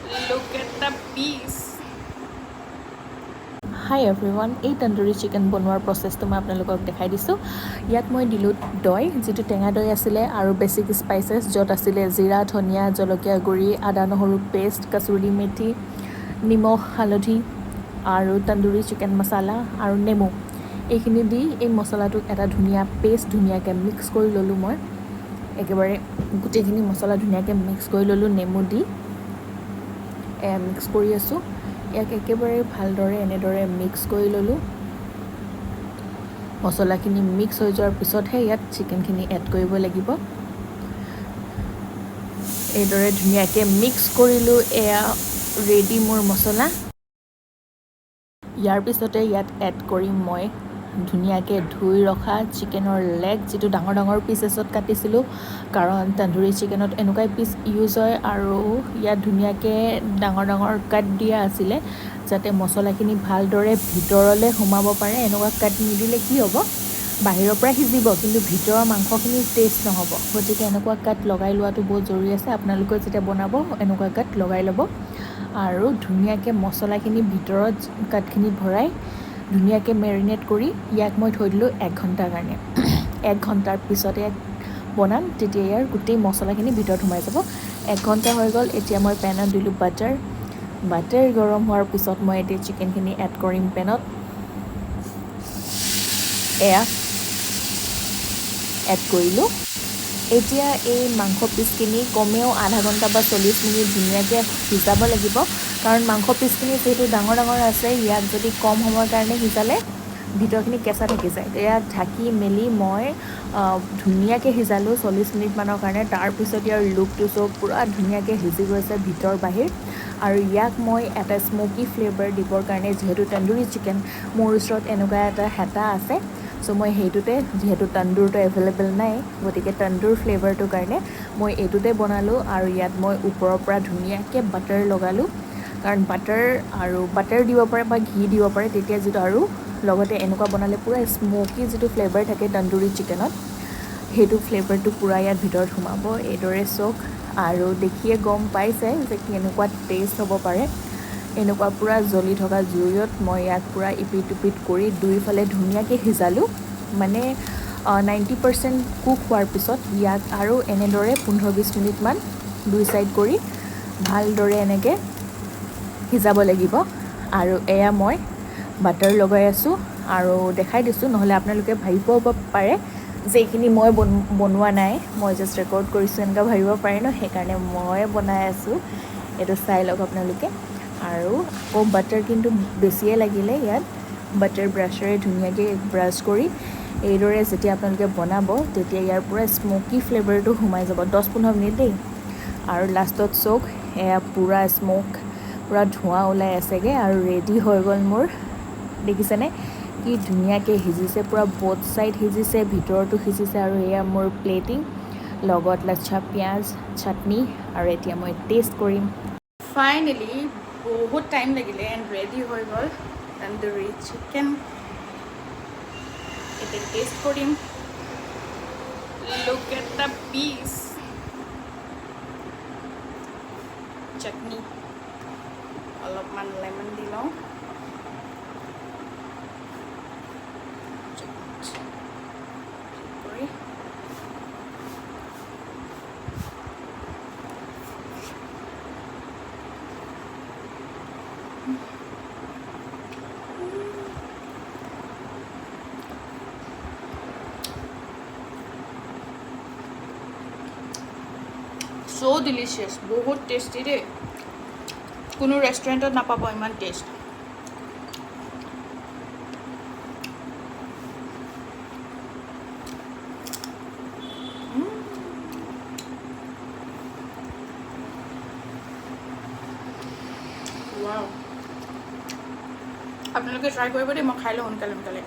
Look at the piece. Hi everyone, এই tandoori chicken বনোৱাৰ প্ৰচেছটো মই আপোনালোকক দেখাই দিছোঁ। ইয়াত মই দিলোঁ দৈ, যিটো টেঙা দৈ আছিলে, আৰু বেছিক স্পাইচেছ, য'ত আছিলে জিৰা, ধনিয়া, জলকীয়া গুড়ি, আদা নহৰু পেষ্ট, কচুৰি মেথি, নিমখ, হালধি আৰু তন্দুৰী চিকেন মছলা আৰু নেমু। এইখিনি দি এই মছলাটোক এটা ধুনীয়া পেষ্ট ধুনীয়াকৈ মিক্স কৰি ল'লোঁ। মই একেবাৰে গোটেইখিনি মছলা ধুনীয়াকৈ মিক্স কৰি ল'লোঁ নেমু দি। মিক্স কৰি আছোঁ। ইয়াক একেবাৰে ভালদৰে এনেদৰে মিক্স কৰি ল'লোঁ। মছলাখিনি মিক্স হৈ যোৱাৰ পিছতহে ইয়াত চিকেনখিনি এড কৰিব লাগিব। এইদৰে ধুনীয়াকৈ মিক্স কৰিলোঁ। এয়া ৰেডি মোৰ মছলা। ইয়াৰ পিছতে ইয়াত এড কৰিম মই ধুনীয়াকৈ ধুই ৰখা চিকেনৰ লেগ, যিটো ডাঙৰ ডাঙৰ পিচেছত কাটিছিলোঁ, কাৰণ তন্দুৰী চিকেনত এনেকুৱাই পিচ ইউজ হয়। আৰু ইয়াত ধুনীয়াকৈ ডাঙৰ ডাঙৰ কাট দিয়া আছিলে, যাতে মছলাখিনি ভালদৰে ভিতৰলৈ সোমাব পাৰে। এনেকুৱা কাট নিদিলে কি হ'ব, বাহিৰৰ পৰা সিজিব কিন্তু ভিতৰৰ মাংসখিনি টেষ্ট নহ'ব। গতিকে এনেকুৱা কাট লগাই লোৱাটো বহুত জৰুৰী আছে। আপোনালোকে যেতিয়া বনাব এনেকুৱা কাট লগাই ল'ব। আৰু ধুনীয়াকৈ মছলাখিনি ভিতৰত কাটখিনি ভৰাই ধুনীয়াকৈ মেৰিনেট কৰি ইয়াক মই থৈ দিলোঁ 1 ঘণ্টাৰ কাৰণে। 1 ঘণ্টাৰ পিছতে বনাম, তেতিয়া ইয়াৰ গোটেই মছলাখিনি ভিতৰত সোমাই যাব। 1 ঘণ্টা হৈ গ'ল। এতিয়া মই পেনত দিলোঁ বাটাৰ গৰম হোৱাৰ পিছত মই এতিয়া চিকেনখিনি এড কৰিম পেনত। এয়া এড কৰিলোঁ। এতিয়া এই মাংস পিচখিনি কমেও আধা ঘণ্টা বা 40 মিনিট ধুনীয়াকৈ সিজাব লাগিব, কাৰণ মাংস পিচখিনি যিহেতু ডাঙৰ ডাঙৰ আছে, ইয়াক যদি কম সময়ৰ কাৰণে সিজালে ভিতৰখিনি কেঁচা থাকি যায়। ইয়াক ঢাকি মেলি মই ধুনীয়াকৈ সিজালোঁ 40 মিনিটমানৰ কাৰণে। তাৰপিছত ইয়াৰ লুকটো চব পূৰা ধুনীয়াকৈ সিজি গৈছে ভিতৰ বাহিৰ। আৰু ইয়াক মই এটা স্মোকি ফ্লেভাৰ দিবৰ কাৰণে, যিহেতু তন্দুৰী চিকেন, মোৰ ওচৰত এনেকুৱা এটা হেতা আছে। চ' মই সেইটোতে, যিহেতু তন্দুৰটো এভেইলেবল নাই, গতিকে তন্দুৰ ফ্লেভাৰটোৰ কাৰণে মই এইটোতে বনালোঁ। আৰু ইয়াত মই ওপৰৰ পৰা ধুনীয়াকৈ বাটাৰ লগালোঁ, কাৰণ বাটাৰ দিব পাৰে বা ঘি দিব পাৰে, তেতিয়া যিটো আৰু লগতে এনেকুৱা বনালে পূৰা স্মোকি যিটো ফ্লেভাৰ থাকে তন্দুৰী চিকেনত, সেইটো ফ্লেভাৰটো পূৰা ইয়াত ভিতৰত সোমাব। এইদৰে চক আৰু দেখিয়ে গম পাইছে যে কেনেকুৱা টেষ্ট হ'ব পাৰে। এনেকুৱা পূৰা জ্বলি থকা জুইত মই ইয়াক পূৰা ইপিট ইপিট কৰি দুইফালে ধুনীয়াকৈ সিজালোঁ। মানে 90% কুক হোৱাৰ পিছত ইয়াক আৰু এনেদৰে 15-20 মিনিটমান দুই ছাইড কৰি ভালদৰে এনেকৈ সিজাব লাগিব। আৰু এয়া মই বাটাৰ লগাই আছোঁ আৰু দেখাই দিছোঁ, নহ'লে আপোনালোকে ভাবিব পাৰে যে এইখিনি মই বনোৱা নাই, মই জাষ্ট ৰেকৰ্ড কৰিছোঁ, এনেকুৱা ভাবিব পাৰে ন। সেইকাৰণে মই বনাই আছোঁ, এইটো চাই লওক আপোনালোকে। আৰু আকৌ বাটাৰ কিন্তু বেছিয়ে লাগিলে। ইয়াত বাটাৰ ব্ৰাছেৰে ধুনীয়াকৈ ব্ৰাছ কৰি এইদৰে যেতিয়া আপোনালোকে বনাব, তেতিয়া ইয়াৰ পূৰা স্মোকি ফ্লেভাৰটো সোমাই যাব। 10-15 মিনিট দেই। আৰু লাষ্টত চক, এয়া পূৰা স্মোক, পূৰা ধোঁৱা ওলাই আছেগৈ আৰু ৰেডি হৈ গ'ল মোৰ। দেখিছেনে কি ধুনীয়াকৈ সিজিছে, পূৰা বথ ছাইড সিজিছে, ভিতৰতো সিজিছে। আৰু এয়া মোৰ প্লেটিং, লগত লাচ্ছা পিঁয়াজ, চাটনি। আৰু এতিয়া মই টেষ্ট কৰিম। ফাইনেলি বহুত টাইম লাগিলে এণ্ড ৰেডি হৈ গ'ল তন্দুৰী চিকেন। এতিয়া টেষ্ট কৰিম। Look at the piece. চাটনি অলপমান লেমন দি লওঁ। So delicious, বহুত টেষ্টি দেই। কোনো ৰেষ্টুৰেণ্টত নাপাব ইমান টেষ্ট। ৱাও, আপোনালোকে ট্ৰাই কৰিব দেই। মই খাই লওঁ সোনকালে।